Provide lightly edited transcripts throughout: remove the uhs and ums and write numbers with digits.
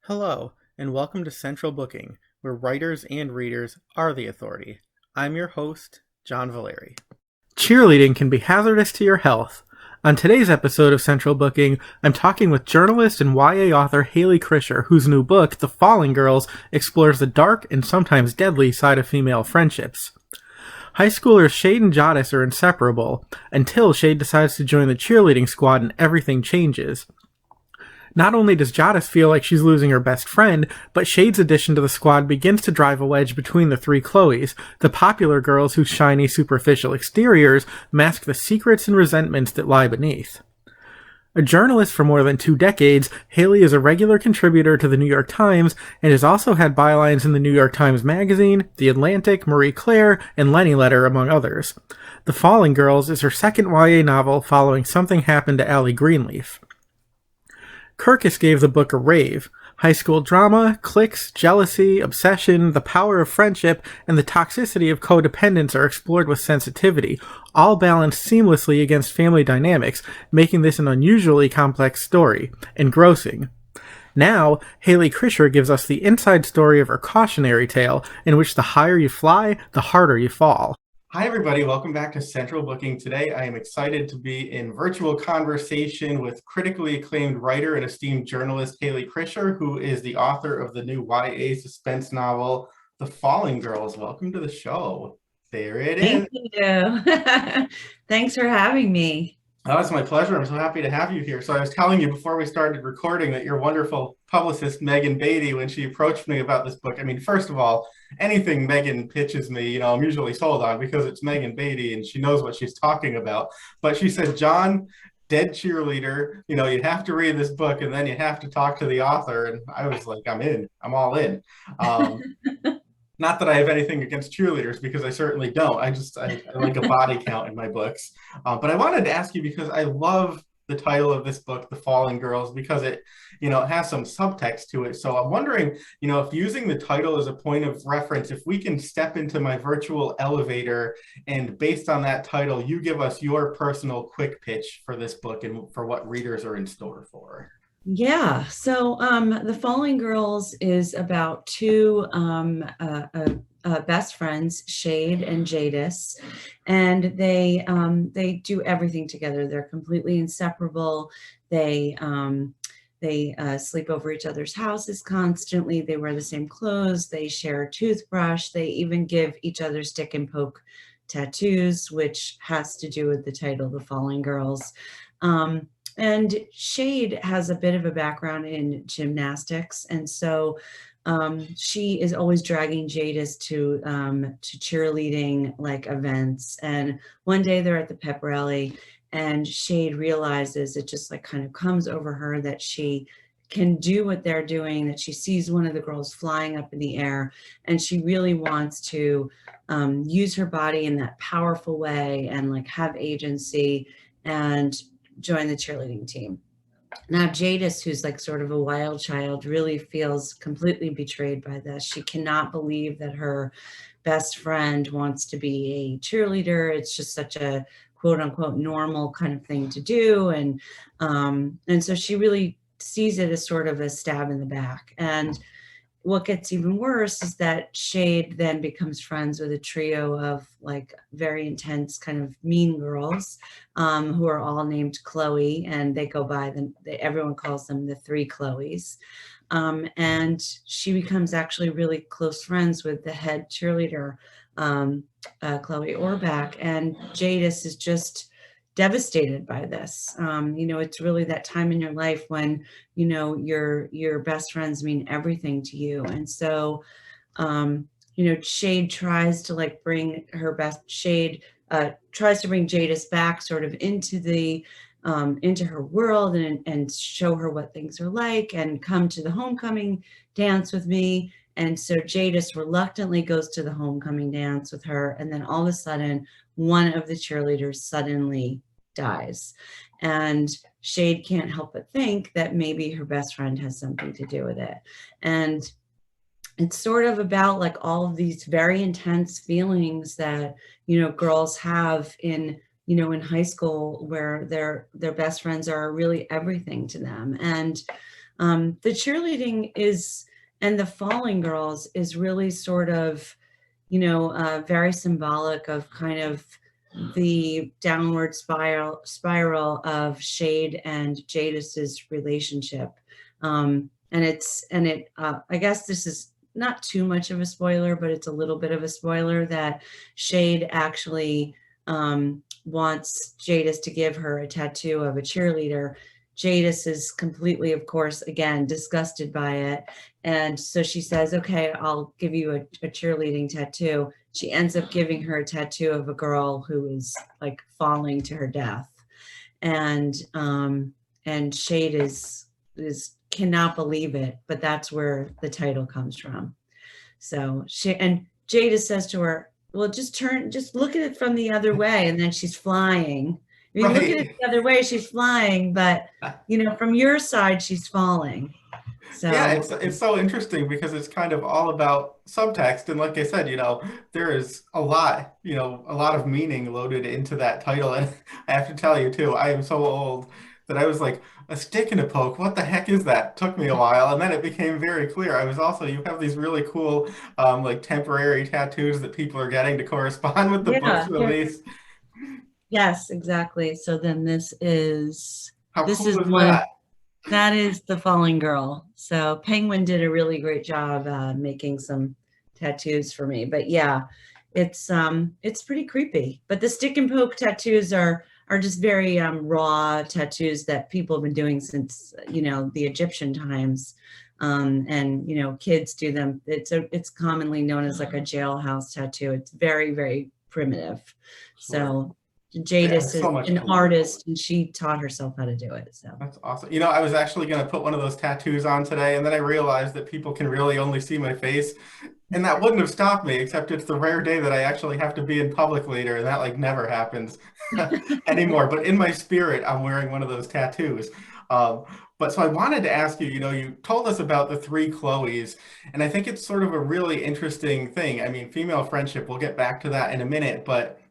Hello, and welcome to Central Booking, where writers and readers are the authority. I'm your host, John Valeri. Cheerleading can be hazardous to your health. On today's episode of Central Booking, I'm talking with journalist and YA author Hayley Krischer, whose new book, The Falling Girls, explores the dark and sometimes deadly side of female friendships. High schoolers Shade and Jadis are inseparable, until Shade decides to join the cheerleading squad and everything changes. Not only does Jadis feel like she's losing her best friend, but Shade's addition to the squad begins to drive a wedge between the three Chloes, the popular girls whose shiny, superficial exteriors mask the secrets and resentments that lie beneath. A journalist for more than 2 decades, Hayley is a regular contributor to the New York Times and has also had bylines in the New York Times Magazine, The Atlantic, Marie Claire, and Lenny Letter, among others. The Falling Girls is her second YA novel following Something Happened to Allie Greenleaf. Kirkus gave the book a rave. High school drama, cliques, jealousy, obsession, the power of friendship, and the toxicity of codependence are explored with sensitivity, all balanced seamlessly against family dynamics, making this an unusually complex story. Engrossing. Now, Hayley Krischer gives us the inside story of her cautionary tale, in which the higher you fly, the harder you fall. Hi, everybody. Welcome back to Central Booking. Today, I am excited to be in virtual conversation with critically acclaimed writer and esteemed journalist Hayley Krischer, who is the author of the new YA suspense novel, The Falling Girls. Welcome to the show. There it is. Thank you. Thanks for having me. Oh, it's my pleasure. I'm so happy to have you here. So I was telling you before we started recording that your wonderful publicist, Megan Beatty, when she approached me about this book, I mean, first of all, anything Megan pitches me, I'm usually sold on because it's Megan Beatty and she knows what she's talking about. But she said, John, dead cheerleader, you have to read this book and then you have to talk to the author. And I was like, I'm in. I'm all in. Not that I have anything against cheerleaders, because I certainly don't. I like a body count in my books. But I wanted to ask you, because I love the title of this book, The Falling Girls, because it has some subtext to it. So I'm wondering, if using the title as a point of reference, if we can step into my virtual elevator and based on that title, you give us your personal quick pitch for this book and for what readers are in store for. Yeah, so The Falling Girls is about two best friends, Shade and Jadis, and they do everything together. They're completely inseparable. They sleep over each other's houses constantly. They wear the same clothes. They share a toothbrush. They even give each other stick and poke tattoos, which has to do with the title, The Falling Girls. And Shade has a bit of a background in gymnastics, and so she is always dragging Jadis to cheerleading like events. And one day they're at the pep rally, and Shade realizes, it just like kind of comes over her, that she can do what they're doing, that she sees one of the girls flying up in the air, and she really wants to use her body in that powerful way and like have agency and join the cheerleading team. Now, Jadis, who's like sort of a wild child, really feels completely betrayed by this. She cannot believe that her best friend wants to be a cheerleader. It's just such a quote unquote normal kind of thing to do. And so she really sees it as sort of a stab in the back. And what gets even worse is that Shade then becomes friends with a trio of like very intense kind of mean girls who are all named Chloe, and they go by everyone calls them the three Chloes. And she becomes actually really close friends with the head cheerleader, Chloe Orbach, and Jadis is just devastated by this. It's really that time in your life when, your best friends mean everything to you. And so, Shade tries to like bring tries to bring Jadis back sort of into her world and show her what things are like and come to the homecoming dance with me. And so Jadis reluctantly goes to the homecoming dance with her. And then all of a sudden, one of the cheerleaders suddenly dies. And Shade can't help but think that maybe her best friend has something to do with it. And it's sort of about like all of these very intense feelings that, girls have in high school, where their best friends are really everything to them. And The cheerleading is, and the falling girls is really sort of, very symbolic of kind of the downward spiral of Shade and Jadis's relationship. I guess this is not too much of a spoiler, but it's a little bit of a spoiler that Shade actually wants Jadis to give her a tattoo of a cheerleader. Jadis is completely, of course, again, disgusted by it. And so she says, okay, I'll give you a cheerleading tattoo. She ends up giving her a tattoo of a girl who is like falling to her death. And Shade is cannot believe it, but that's where the title comes from. So Jadis says to her, well, just look at it from the other way. And then she's flying. I mean, look at it the other way, she's flying, but from your side, she's falling. So yeah, it's so interesting because it's kind of all about subtext. And like I said, there is a lot of meaning loaded into that title. And I have to tell you too, I am so old that I was like, a stick and a poke, what the heck is that? Took me a while, and then it became very clear. You have these really cool like temporary tattoos that people are getting to correspond with the book's release. Yes, exactly. So then this is How cool is that? That is the falling girl. So Penguin did a really great job making some tattoos for me. But yeah, it's pretty creepy. But the stick and poke tattoos are just very raw tattoos that people have been doing since the Egyptian times. And kids do them. It's commonly known as like a jailhouse tattoo. It's very, very primitive. Sure. So Jadis is an artist, and she taught herself how to do it. So that's awesome. I was actually going to put one of those tattoos on today, and then I realized that people can really only see my face, and that wouldn't have stopped me, except it's the rare day that I actually have to be in public later, and that like never happens anymore. But in my spirit, I'm wearing one of those tattoos. But so I wanted to ask you, you told us about the three Chloes, and I think it's sort of a really interesting thing. I mean, female friendship, we'll get back to that in a minute, but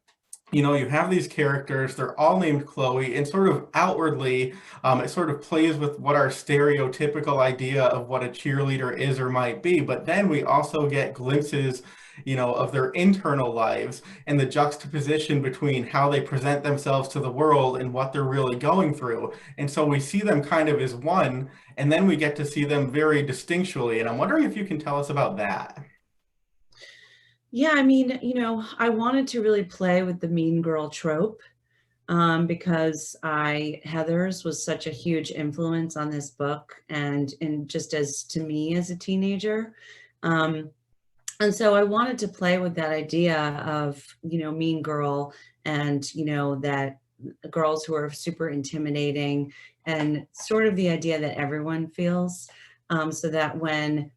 you have these characters, they're all named Chloe, and sort of outwardly, it sort of plays with what our stereotypical idea of what a cheerleader is or might be. But then we also get glimpses, of their internal lives and the juxtaposition between how they present themselves to the world and what they're really going through. And so we see them kind of as one, and then we get to see them very distinctually. And I'm wondering if you can tell us about that. Yeah, I mean, I wanted to really play with the mean girl trope because Heather's was such a huge influence on this book and just as to me as a teenager. And so I wanted to play with that idea of, mean girl and, that girls who are super intimidating and sort of the idea that everyone feels so that when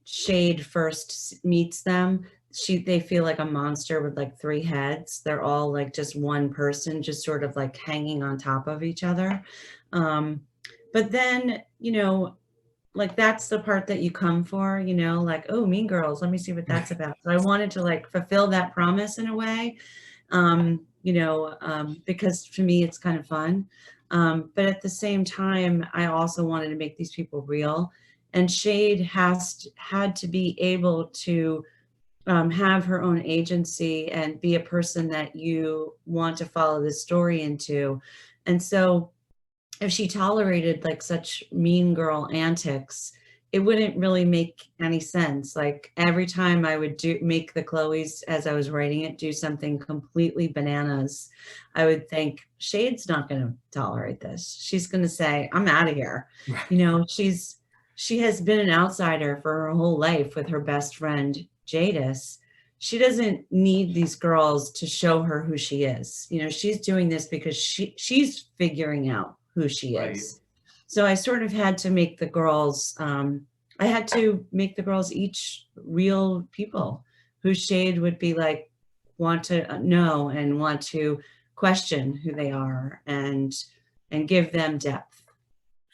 Shade first meets them, they feel like a monster with like three heads. They're all like just one person, just sort of like hanging on top of each other. But then, like that's the part that you come for, like, oh, mean girls, let me see what that's about. So I wanted to like fulfill that promise in a way, because for me, it's kind of fun. But at the same time, I also wanted to make these people real. And Shade had to be able to have her own agency and be a person that you want to follow the story into. And so if she tolerated like such mean girl antics, it wouldn't really make any sense. Like every time I would make the Chloes as I was writing it, do something completely bananas, I would think Shade's not going to tolerate this. She's going to say, I'm out of here. She has been an outsider for her whole life with her best friend, Jadis. She doesn't need these girls to show her who she is. She's doing this because she's figuring out who she is. So I sort of had to make the girls, each real people who Shade would be like, want to know and want to question who they are and give them depth.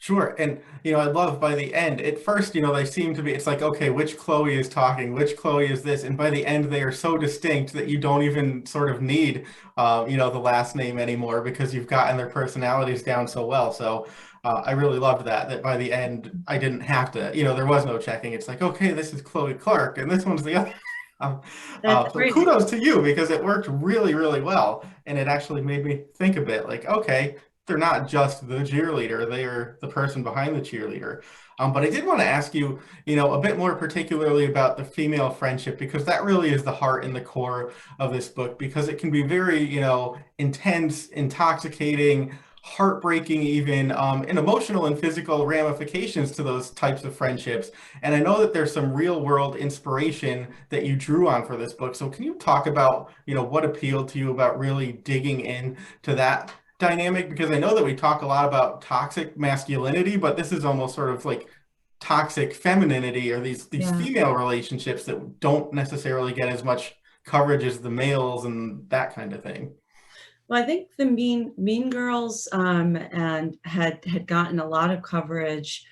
Sure. And, I love by the end, at first, they seem to be, it's like, okay, which Chloe is talking? Which Chloe is this? And by the end, they are so distinct that you don't even sort of need, the last name anymore because you've gotten their personalities down so well. So I really loved that by the end, I didn't have to, there was no checking. It's like, okay, this is Chloe Clark and this one's the other. Um, That's so great. kudos to you because it worked really, really well. And it actually made me think a bit like, okay, they're not just the cheerleader, they are the person behind the cheerleader. But I did want to ask you, a bit more particularly about the female friendship, because that really is the heart and the core of this book, because it can be very, intense, intoxicating, heartbreaking even, and emotional and physical ramifications to those types of friendships. And I know that there's some real world inspiration that you drew on for this book. So can you talk about, what appealed to you about really digging in to that dynamic? Because I know that we talk a lot about toxic masculinity, but this is almost sort of like toxic femininity, or these Yeah. female relationships that don't necessarily get as much coverage as the males and that kind of thing. Well, I think the Mean Girls and had gotten a lot of coverage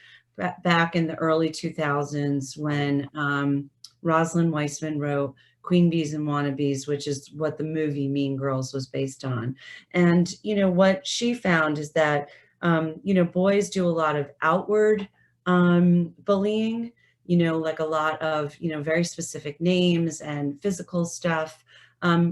back in the early 2000s when Rosalind Weissman wrote Queen Bees and Wannabes, which is what the movie Mean Girls was based on. And what she found is that boys do a lot of outward bullying. Like a lot of very specific names and physical stuff.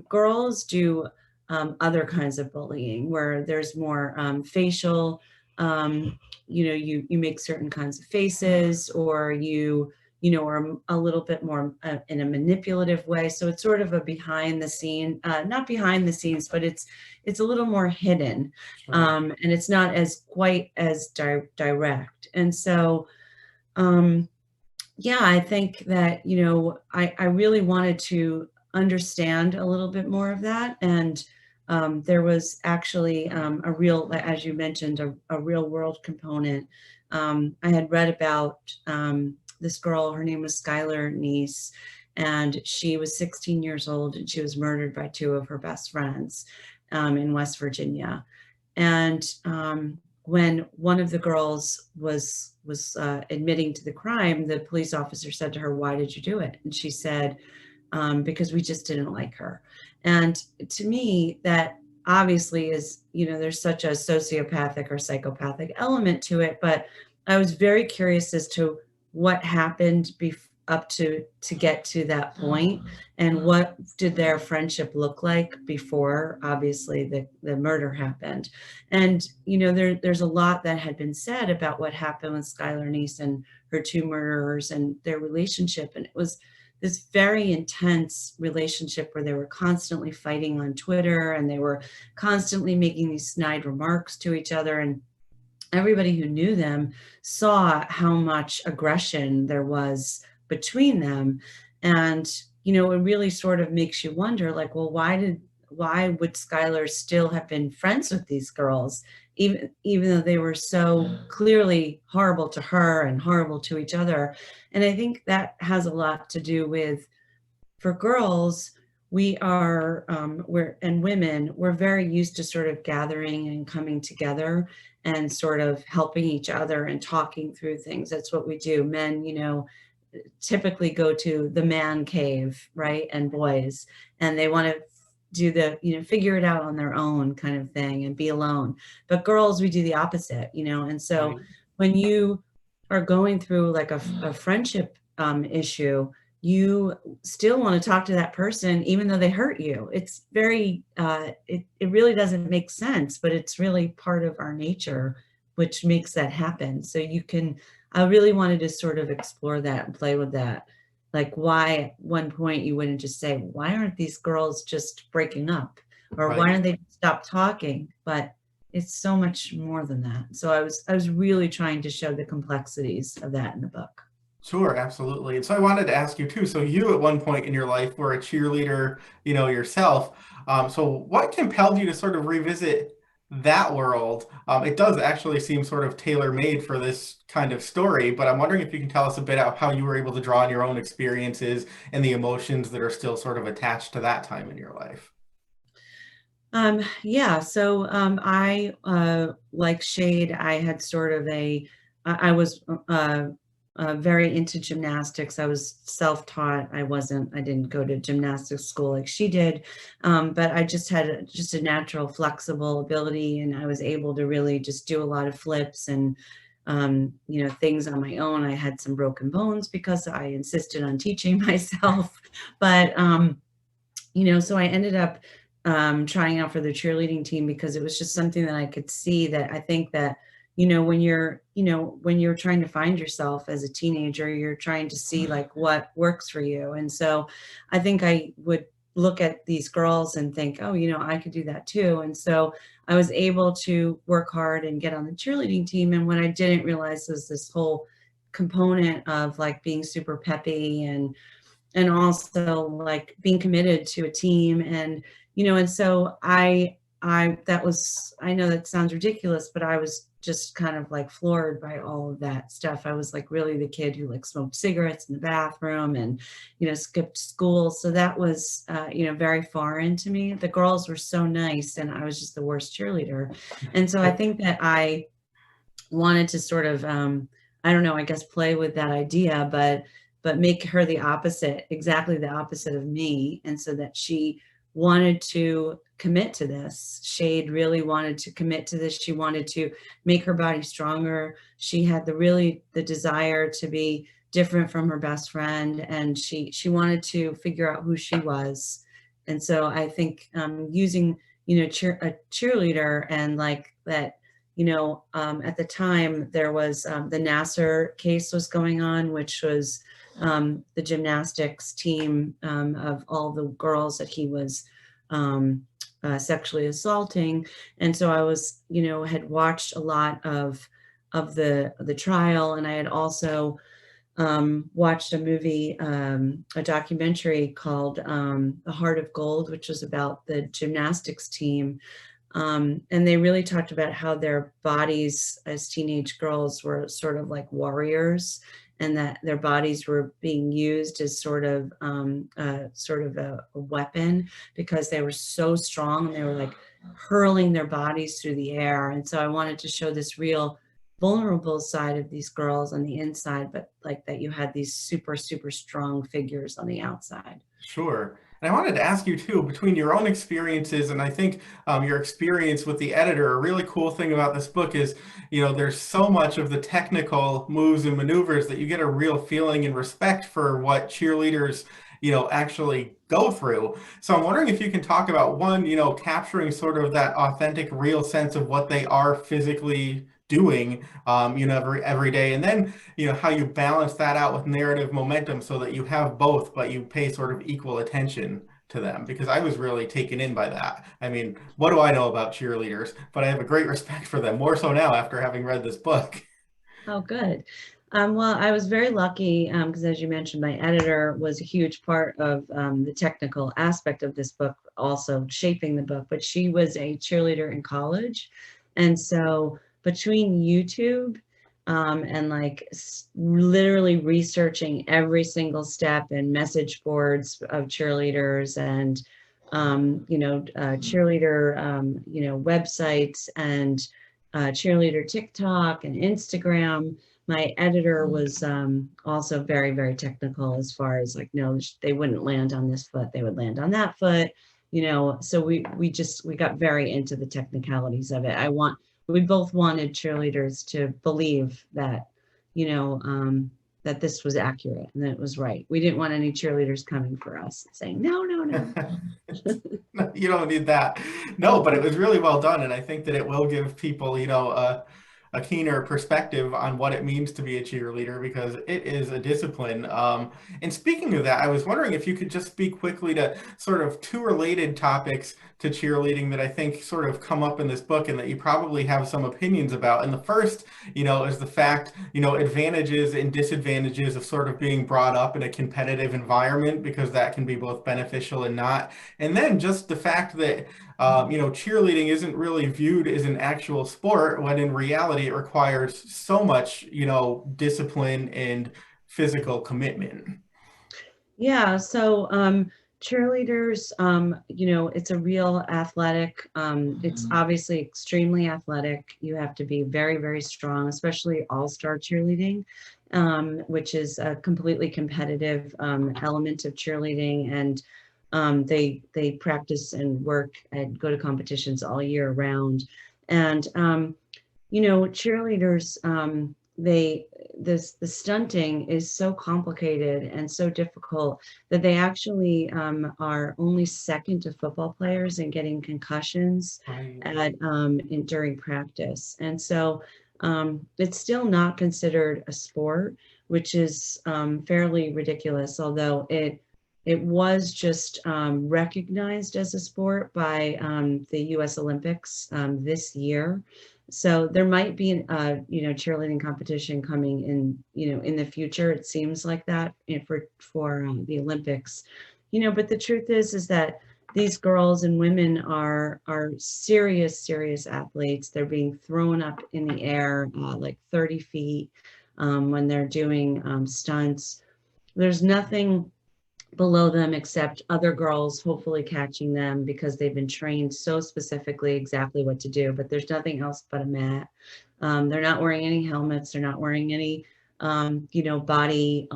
Girls do other kinds of bullying where there's more facial, you make certain kinds of faces, or are a little bit more in a manipulative way. So it's sort of a behind the scene, not behind the scenes, but it's a little more hidden, Sure. and it's not as quite as direct. And so, yeah, I think that, I really wanted to understand a little bit more of that. And there was actually a real, as you mentioned, a real world component. I had read about this girl, her name was Skylar Neese, and she was 16 years old and she was murdered by two of her best friends in West Virginia. And when one of the girls was admitting to the crime, the police officer said to her, "Why did you do it?" And she said, "Because we just didn't like her." And to me, that obviously is, there's such a sociopathic or psychopathic element to it. But I was very curious as to what happened up to get to that point, and what did their friendship look like before, obviously, the murder happened. And there's a lot that had been said about what happened with Skylar Neese and her two murderers and their relationship. And it was this very intense relationship where they were constantly fighting on Twitter, and they were constantly making these snide remarks to each other. And everybody who knew them saw how much aggression there was between them. And it really sort of makes you wonder, like, well, why would Skylar still have been friends with these girls, even though they were so clearly horrible to her and horrible to each other? And I think that has a lot to do with, for girls, and women, we're very used to sort of gathering and coming together and sort of helping each other and talking through things. That's what we do. Men, typically go to the man cave, right? And boys, and they want to do the, figure it out on their own kind of thing and be alone. But girls, we do the opposite, and so Right. when you are going through like a friendship issue, you still want to talk to that person even though they hurt you. It's very it really doesn't make sense, but it's really part of our nature, which makes that happen. So I really wanted to sort of explore that and play with that. Like, why at one point you wouldn't just say, "Why aren't these girls just breaking up?" Or "Why Right. don't they stop talking?" But it's so much more than that. So I was really trying to show the complexities of that in the book. Sure, absolutely. And so I wanted to ask you too. So you at one point in your life were a cheerleader, yourself. So what compelled you to sort of revisit that world? It does actually seem sort of tailor-made for this kind of story, but I'm wondering if you can tell us a bit about how you were able to draw on your own experiences and the emotions that are still sort of attached to that time in your life. Yeah, so I like Shade, I had sort of I was very into gymnastics. I was self-taught. I didn't go to gymnastics school like she did, but I just had just a natural flexible ability, and I was able to really just do a lot of flips and things on my own. I had some broken bones because I insisted on teaching myself, but so I ended up trying out for the cheerleading team because it was just something that I could see that I think that, when you're trying to find yourself as a teenager, you're trying to see like what works for you. And so I think I would look at these girls and think, oh, I could do that too. And so I was able to work hard and get on the cheerleading team. And what I didn't realize was this whole component of like being super peppy and also like being committed to a team. And and so I know that sounds ridiculous, but I was just kind of like floored by all of that stuff. I was like really the kid who like smoked cigarettes in the bathroom and skipped school. So that was very foreign to me. The girls were so nice and I was just the worst cheerleader. And so I think that I wanted to sort of I don't know, I guess play with that idea, but make her the opposite, exactly the opposite of me. And so that she wanted to commit to this. Shade really wanted to commit to this. She wanted to make her body stronger. She had the desire to be different from her best friend. And she wanted to figure out who she was. And so I think using, a cheerleader and like that, at the time there was the Nassar case was going on, which was the gymnastics team of all the girls that he was sexually assaulting. And so I was, had watched a lot of the trial, and I had also watched a movie, a documentary called The Heart of Gold, which was about the gymnastics team. And they really talked about how their bodies as teenage girls were sort of like warriors, and that their bodies were being used as sort of a weapon because they were so strong and they were like hurling their bodies through the air. And so I wanted to show this real vulnerable side of these girls on the inside, but like that you had these super, super strong figures on the outside. Sure. And I wanted to ask you too, between your own experiences and I think your experience with the editor, a really cool thing about this book is, there's so much of the technical moves and maneuvers that you get a real feeling and respect for what cheerleaders, actually go through. So I'm wondering if you can talk about one, capturing sort of that authentic, real sense of what they are physically doing, every day. And then, how you balance that out with narrative momentum so that you have both, but you pay sort of equal attention to them, because I was really taken in by that. I mean, what do I know about cheerleaders? But I have a great respect for them, more so now after having read this book. Oh, good. Well, I was very lucky because, as you mentioned, my editor was a huge part of the technical aspect of this book, also shaping the book. But she was a cheerleader in college. And so between YouTube and like literally researching every single step and message boards of cheerleaders and, cheerleader, websites and cheerleader TikTok and Instagram, my editor was also very, very technical as far as like, no, they wouldn't land on this foot, they would land on that foot, so we got very into the technicalities of it. We both wanted cheerleaders to believe that, that this was accurate and that it was right. We didn't want any cheerleaders coming for us saying, no. You don't need that. No, but it was really well done. And I think that it will give people, a keener perspective on what it means to be a cheerleader, because it is a discipline. And speaking of that, I was wondering if you could just speak quickly to sort of two related topics to cheerleading that I think sort of come up in this book and that you probably have some opinions about. And the first, is the fact, advantages and disadvantages of sort of being brought up in a competitive environment, because that can be both beneficial and not. And then just the fact that cheerleading isn't really viewed as an actual sport, when in reality it requires so much, discipline and physical commitment. Yeah, so cheerleaders, it's a real athletic, it's obviously extremely athletic. You have to be very, very strong, especially all-star cheerleading. which is a completely competitive element of cheerleading. And they practice and work and go to competitions all year round. And cheerleaders, the stunting is so complicated and so difficult that they actually are only second to football players in getting concussions during practice. And so it's still not considered a sport, which is fairly ridiculous, although it was just recognized as a sport by the U.S. Olympics this year. So there might be cheerleading competition coming in, in the future. It seems like that for the Olympics, but the truth is that these girls and women are serious athletes. They're being thrown up in the air like 30 feet when they're doing stunts. There's nothing below them except other girls hopefully catching them because they've been trained so specifically exactly what to do, but there's nothing else but a mat. They're not wearing any helmets. They're not wearing any body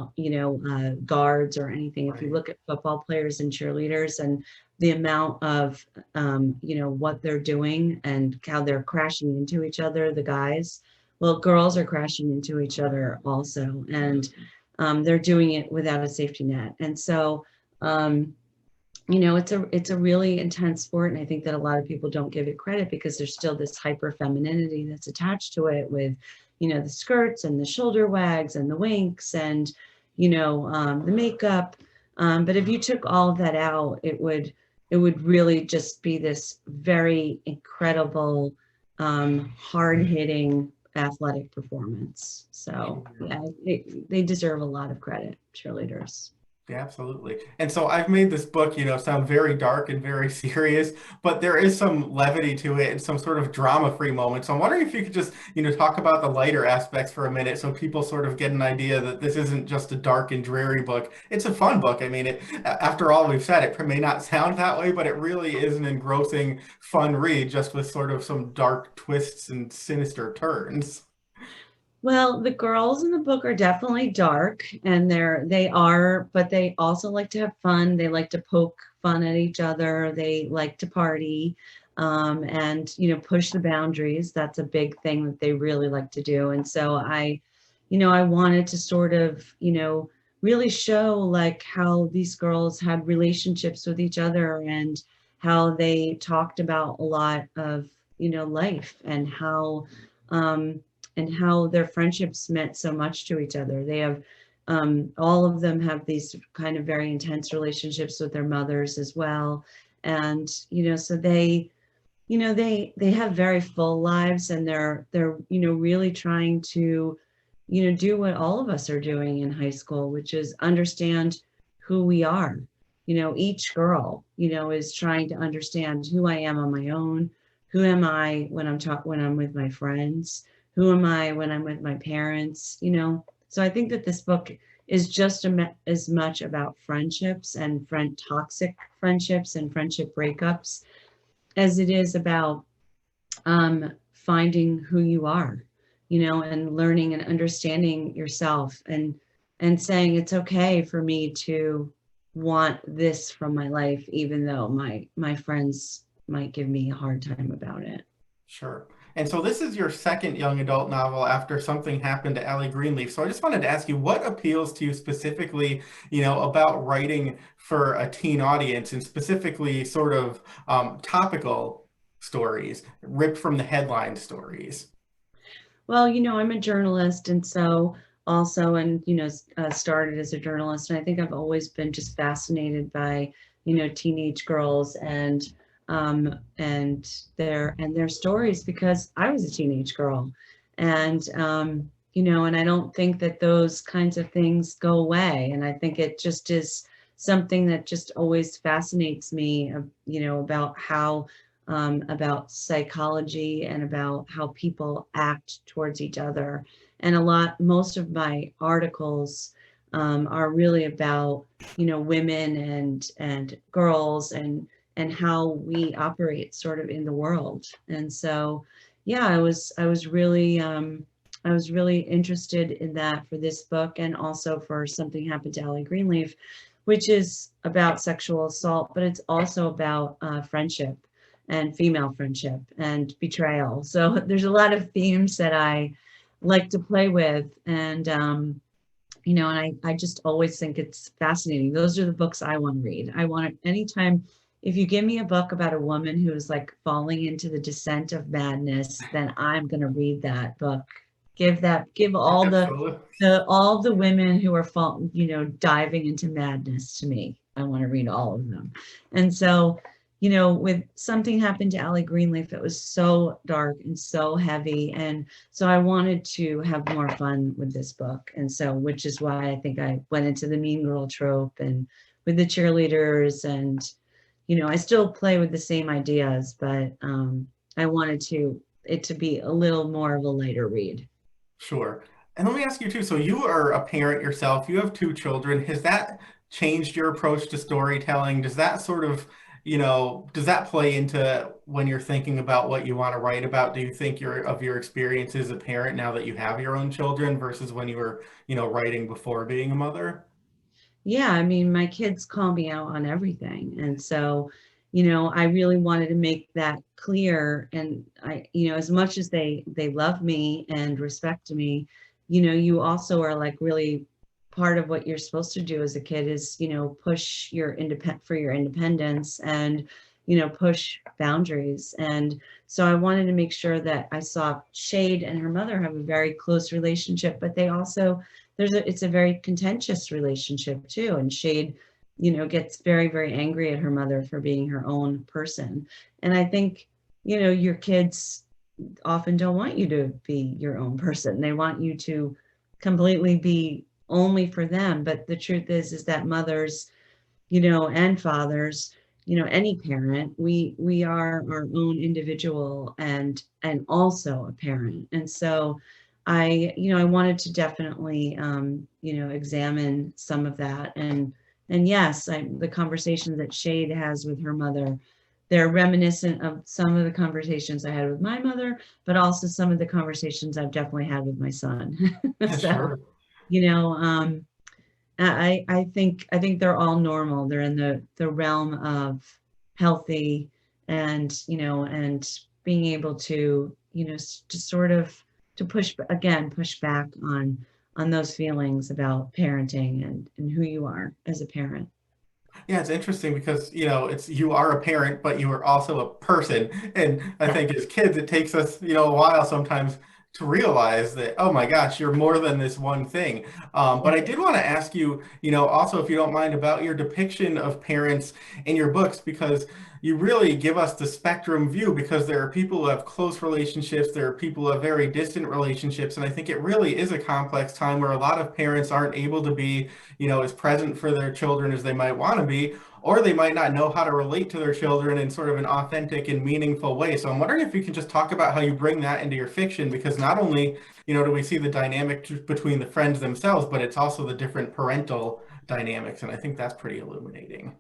guards or anything. If you look at football players and cheerleaders and the amount of what they're doing and how they're crashing into each other, the guys, well, girls are crashing into each other also, and they're doing it without a safety net. And so, it's a really intense sport. And I think that a lot of people don't give it credit because there's still this hyper femininity that's attached to it with, the skirts and the shoulder wags and the winks and, the makeup. But if you took all of that out, it would really just be this very incredible, hard-hitting athletic performance. So yeah, they deserve a lot of credit, cheerleaders. Yeah, absolutely. And so I've made this book, sound very dark and very serious, but there is some levity to it and some sort of drama-free moments. So I'm wondering if you could just, talk about the lighter aspects for a minute so people sort of get an idea that this isn't just a dark and dreary book. It's a fun book. I mean, after all we've said, it may not sound that way, but it really is an engrossing, fun read just with sort of some dark twists and sinister turns. Well, the girls in the book are definitely dark, and but they also like to have fun. They like to poke fun at each other. They like to party, and push the boundaries. That's a big thing that they really like to do. And so I wanted to sort of, really show like how these girls had relationships with each other and how they talked about a lot of, life and how their friendships meant so much to each other. They have, all of them have these kind of very intense relationships with their mothers as well. And, so they have very full lives, and they're, really trying to, do what all of us are doing in high school, which is understand who we are. Each girl, is trying to understand who I am on my own. Who am I when I'm with my friends? Who am I when I'm with my parents? So I think that this book is just as much about friendships and toxic friendships and friendship breakups as it is about finding who you are, and learning and understanding yourself and saying it's okay for me to want this from my life, even though my friends might give me a hard time about it. Sure. And so this is your second young adult novel after Something Happened to Allie Greenleaf. So I just wanted to ask you, what appeals to you specifically, about writing for a teen audience and specifically sort of topical stories, ripped from the headline stories? Well, I'm a journalist, and so also, and started as a journalist, and I think I've always been just fascinated by, teenage girls and their stories because I was a teenage girl, and and I don't think that those kinds of things go away, and I think it just is something that just always fascinates me, about how about psychology and about how people act towards each other. And most of my articles are really about, women and girls and how we operate sort of in the world. And so, yeah, I was really I was really interested in that for this book, and also for Something Happened to Allie Greenleaf, which is about sexual assault, but it's also about friendship and female friendship and betrayal. So there's a lot of themes that I like to play with. And, and I just always think it's fascinating. Those are the books I want to read. I want to, anytime, if you give me a book about a woman who is like falling into the descent of madness, then I'm going to read that book. Give all the women who are diving into madness to me. I want to read all of them. And so, with Something Happened to Allie Greenleaf, it was so dark and so heavy. And so I wanted to have more fun with this book. And so, which is why I think I went into the mean girl trope and with the cheerleaders. And, I still play with the same ideas, but I wanted it to be a little more of a lighter read. Sure. And let me ask you too, so you are a parent yourself, you have two children. Has that changed your approach to storytelling? Does that sort of, does that play into when you're thinking about what you want to write about? Do you think of your experience as a parent now that you have your own children versus when you were, writing before being a mother? Yeah, I mean, my kids call me out on everything. And so, I really wanted to make that clear. And as much as they love me and respect me, you also are like really part of what you're supposed to do as a kid is, push your independence and, push boundaries. And so I wanted to make sure that I saw Shade and her mother have a very close relationship, but they also it's a very contentious relationship too. And Shade, gets very, very angry at her mother for being her own person. And I think, your kids often don't want you to be your own person. They want you to completely be only for them. But the truth is that mothers, and fathers, any parent, we are our own individual and also a parent. And so I wanted to definitely, examine some of that. And yes, the conversations that Shade has with her mother, they're reminiscent of some of the conversations I had with my mother, but also some of the conversations I've definitely had with my son. So, Sure. you know, um, I think they're all normal. They're in the realm of healthy and being able to, to sort of to push back on those feelings about parenting and who you are as a parent. Yeah, it's interesting because, it's you are a parent, but you are also a person. And I Yeah. think as kids, it takes us, a while sometimes to realize that, oh my gosh, you're more than this one thing. But I did want to ask you, also, if you don't mind, about your depiction of parents in your books, because you really give us the spectrum view, because there are people who have close relationships, there are people who have very distant relationships. And I think it really is a complex time where a lot of parents aren't able to be as present for their children as they might want to be, or they might not know how to relate to their children in sort of an authentic and meaningful way. So I'm wondering if you can just talk about how you bring that into your fiction, because not only, do we see the dynamic between the friends themselves, but it's also the different parental dynamics. And I think that's pretty illuminating.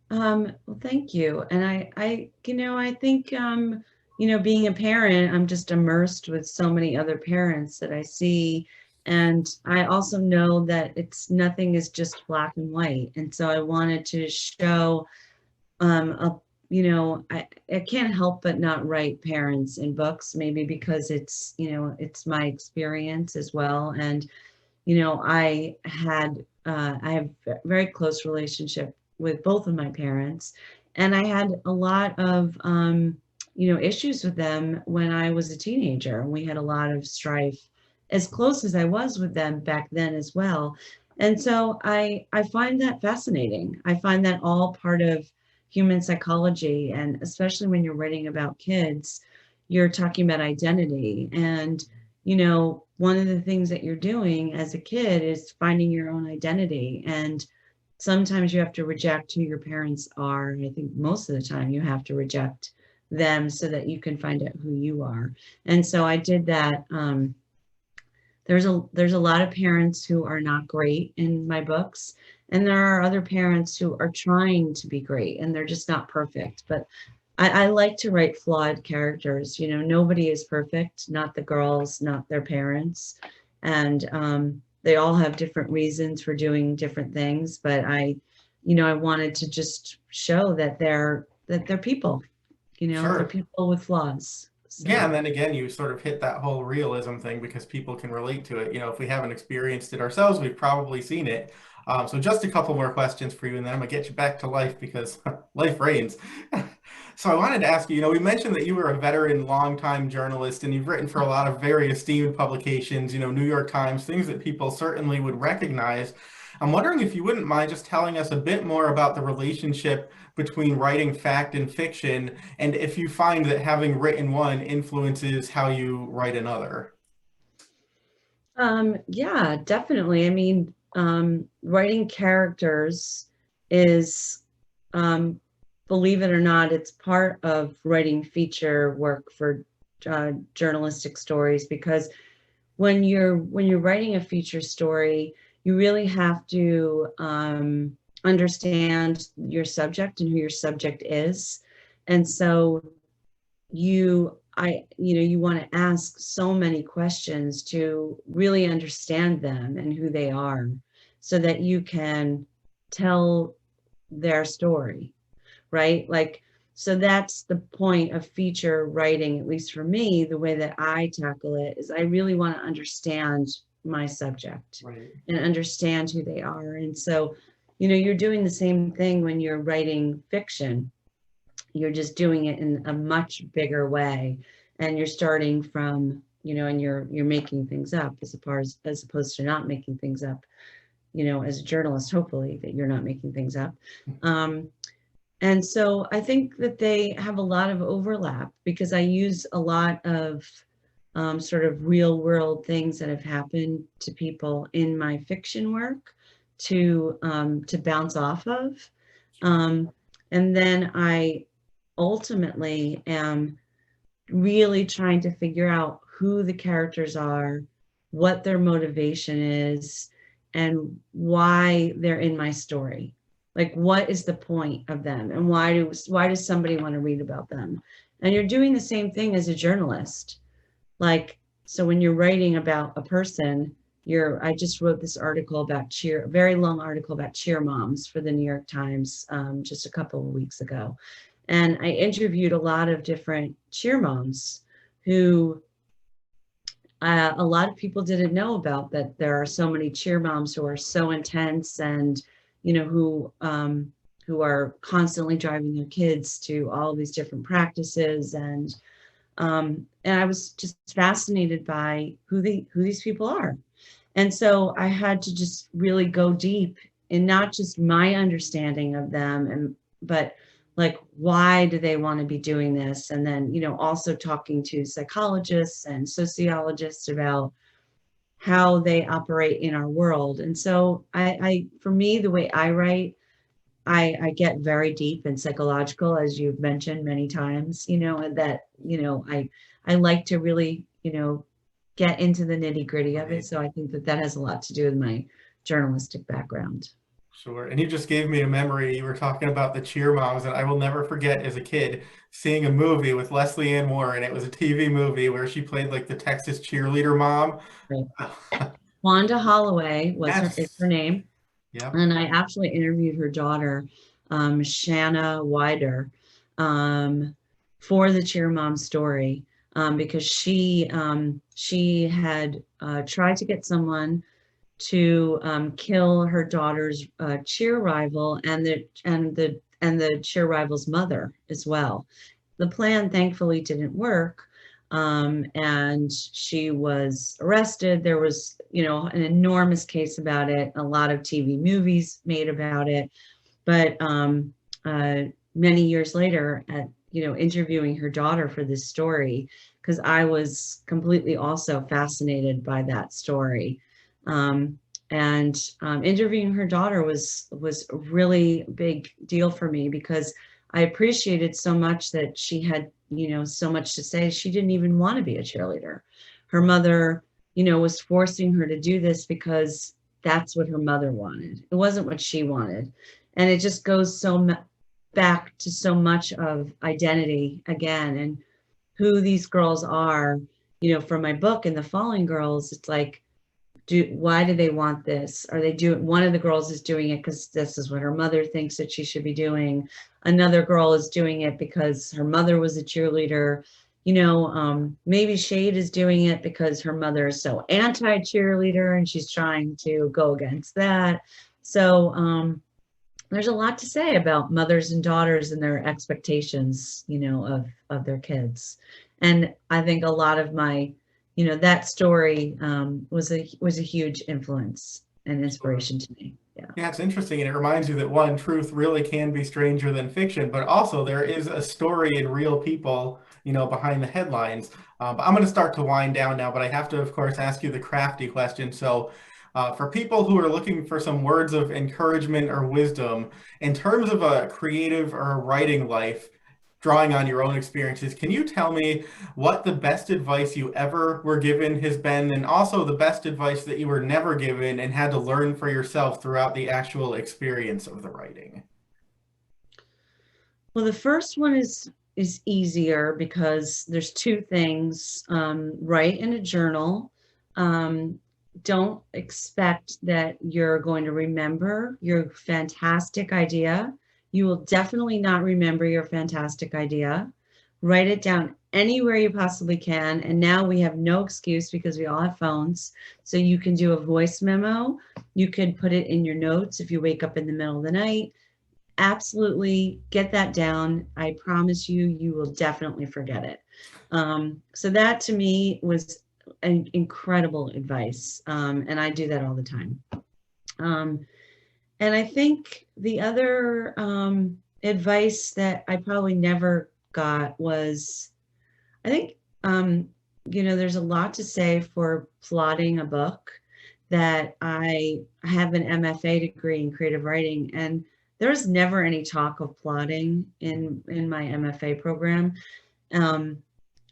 Well, thank you. And I think, being a parent, I'm just immersed with so many other parents that I see. And I also know that nothing is just black and white. And so I wanted to show, a, I can't help but not write parents in books, maybe because it's my experience as well. And, I have a very close relationship with both of my parents, and I had a lot of, issues with them when I was a teenager. We had a lot of strife, as close as I was with them back then as well. And so I find that fascinating. I find that all part of human psychology, and especially when you're writing about kids, you're talking about identity. And one of the things that you're doing as a kid is finding your own identity. And sometimes you have to reject who your parents are. I think most of the time you have to reject them so that you can find out who you are. And so I did that. There's a lot of parents who are not great in my books, and there are other parents who are trying to be great and they're just not perfect. But I like to write flawed characters. Nobody is perfect, not the girls, not their parents. And they all have different reasons for doing different things. But I wanted to just show that they're people, they're Sure. people with flaws. Yeah, So. and then again, you sort of hit that whole realism thing because people can relate to it. If we haven't experienced it ourselves, we've probably seen it. So just a couple more questions for you, and then I'm gonna get you back to life because life reigns. So I wanted to ask you, we mentioned that you were a veteran, longtime journalist, and you've written for a lot of very esteemed publications, New York Times, things that people certainly would recognize. I'm wondering if you wouldn't mind just telling us a bit more about the relationship between writing fact and fiction, and if you find that having written one influences how you write another. Yeah, definitely. I mean, writing characters is, um, believe it or not, it's part of writing feature work for journalistic stories, because when you're writing a feature story, you really have to understand your subject and who your subject is. And so you want to ask so many questions to really understand them and who they are, so that you can tell their story, right? Like, so that's the point of feature writing, at least for me. The way that I tackle it is I really want to understand my subject Right. and understand who they are. And so, you're doing the same thing when you're writing fiction. You're just doing it in a much bigger way, and you're starting from, and you're making things up, as opposed to not making things up, as a journalist, hopefully that you're not making things up. And so I think that they have a lot of overlap, because I use a lot of sort of real world things that have happened to people in my fiction work to bounce off of. Um, and then I ultimately am really trying to figure out who the characters are, what their motivation is, and why they're in my story. Like, what is the point of them, and why does somebody want to read about them? And you're doing the same thing as a journalist. Like, so when you're writing about a person, I just wrote this article about a very long article about cheer moms for the New York Times just a couple of weeks ago. And I interviewed a lot of different cheer moms who a lot of people didn't know about, that there are so many cheer moms who are so intense, and who are constantly driving their kids to all these different practices. And I was just fascinated by who these people are. And so I had to just really go deep in not just my understanding of them, but like, why do they want to be doing this? And then, also talking to psychologists and sociologists about how they operate in our world. And so for me, the way I write, I get very deep and psychological, as you've mentioned many times, and that, I like to really, get into the nitty gritty of it. Right. So I think that has a lot to do with my journalistic background. Sure. And you just gave me a memory. You were talking about the cheer moms, and I will never forget as a kid seeing a movie with Leslie Ann Warren. It was a TV movie where she played like the Texas cheerleader mom. Right. Wanda Holloway is her Yes. name. Yep. And I actually interviewed her daughter, Shanna Wider, for the Cheer Mom story, because she had tried to get someone to kill her daughter's cheer rival, and the cheer rival's mother as well. The plan thankfully didn't work, and she was arrested. There was, an enormous case about it, a lot of TV movies made about it. But many years later, at interviewing her daughter for this story, because I was completely also fascinated by that story. And interviewing her daughter was a really big deal for me, because I appreciated so much that she had, so much to say. She didn't even want to be a cheerleader. Her mother, was forcing her to do this because that's what her mother wanted. It wasn't what she wanted. And it just goes back to so much of identity again and who these girls are. For my book and the Fallen Girls, it's like, why do they want this? Are they doing, one of the girls is doing it because this is what her mother thinks that she should be doing. Another girl is doing it because her mother was a cheerleader. Maybe Shade is doing it because her mother is so anti-cheerleader and she's trying to go against that. So there's a lot to say about mothers and daughters and their expectations, of their kids. And I think a lot of my, that story was a huge influence and inspiration to me. Yeah. Yeah, it's interesting, and it reminds you that one, truth really can be stranger than fiction, but also there is a story and real people, behind the headlines. But I'm going to start to wind down now, but I have to, of course, ask you the crafty question. So, for people who are looking for some words of encouragement or wisdom in terms of a creative or a writing life, drawing on your own experiences, can you tell me what the best advice you ever were given has been, and also the best advice that you were never given and had to learn for yourself throughout the actual experience of the writing? Well, the first one is easier because there's two things. Write in a journal. Don't expect that you're going to remember your fantastic idea. You will definitely not remember your fantastic idea. Write it down anywhere you possibly can. And now we have no excuse because we all have phones. So you can do a voice memo. You can put it in your notes if you wake up in the middle of the night. Absolutely get that down. I promise you will definitely forget it. So that to me was an incredible advice. And I do that all the time. And I think the other advice that I probably never got was, I think, there's a lot to say for plotting a book, that I have an MFA degree in creative writing, and there's never any talk of plotting in my MFA program.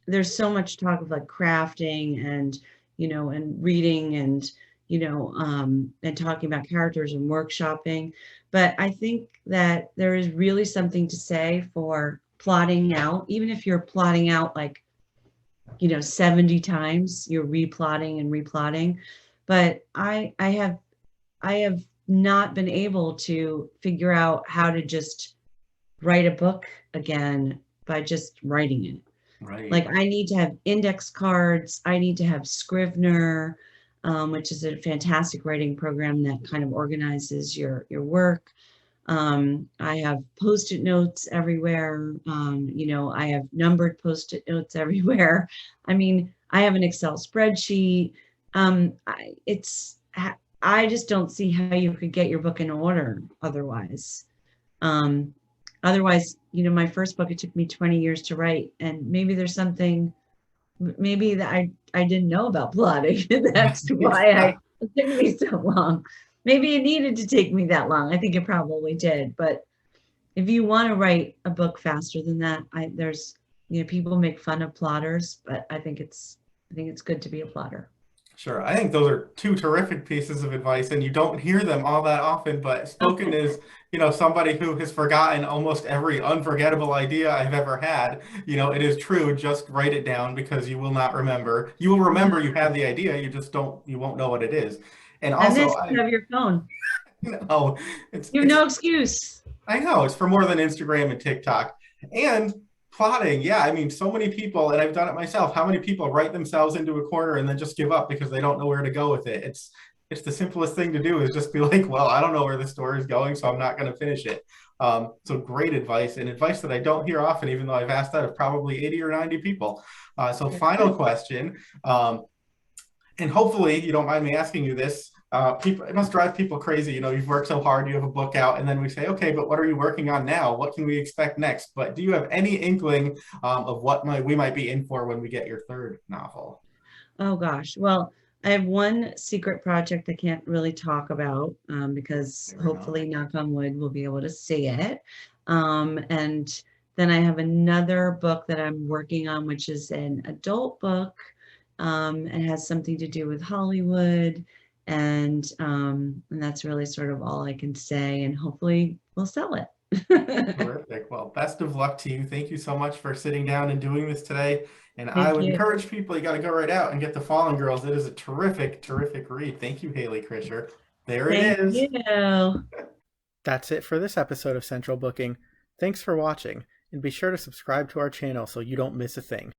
There's so much talk of like crafting and, and reading and, and talking about characters and workshopping. But I think that there is really something to say for plotting out, even if you're plotting out like, 70 times, you're replotting and replotting. But I have not been able to figure out how to just write a book again by just writing it. Right. Like I need to have index cards. I need to have Scrivener, which is a fantastic writing program that kind of organizes your work. I have Post-it notes everywhere. I have numbered Post-it notes everywhere. I mean, I have an Excel spreadsheet. I just don't see how you could get your book in order otherwise. Otherwise, my first book, it took me 20 years to write, and maybe there's something, maybe that I didn't know about plotting. That's why it took me so long. Maybe it needed to take me that long. I think it probably did. But if you want to write a book faster than that, there's, people make fun of plotters, but I think it's good to be a plotter. Sure. I think those are two terrific pieces of advice, and you don't hear them all that often, but spoken as, somebody who has forgotten almost every unforgettable idea I've ever had. It is true. Just write it down because you will not remember. You will remember you have the idea. You won't know what it is. And also, you have your phone. No, you have no excuse. I know it's for more than Instagram and TikTok. And plotting, yeah, I mean, so many people, and I've done it myself, how many people write themselves into a corner and then just give up because they don't know where to go with it? It's the simplest thing to do, is just be like, well, I don't know where the story is going, so I'm not going to finish it. So great advice, and advice that I don't hear often, even though I've asked that of probably 80 or 90 people. So final question, and hopefully you don't mind me asking you this. It must drive people crazy. You've worked so hard, you have a book out, and then we say, okay, but what are you working on now? What can we expect next? But do you have any inkling of what we might be in for when we get your third novel? Oh gosh. Well, I have one secret project I can't really talk about because hopefully, knock on wood, we'll be able to see it. And then I have another book that I'm working on, which is an adult book. It has something to do with Hollywood. And that's really sort of all I can say, and hopefully we'll sell it. Terrific. Well, best of luck to you. Thank you so much for sitting down and doing this today. And I Thank would you. encourage people, you got to go right out and get The Fallen Girls. It is a terrific, terrific read. Thank you, Hayley Krischer. There it Thank is. you. That's it for this episode of Central Booking. Thanks for watching, and be sure to subscribe to our channel so you don't miss a thing.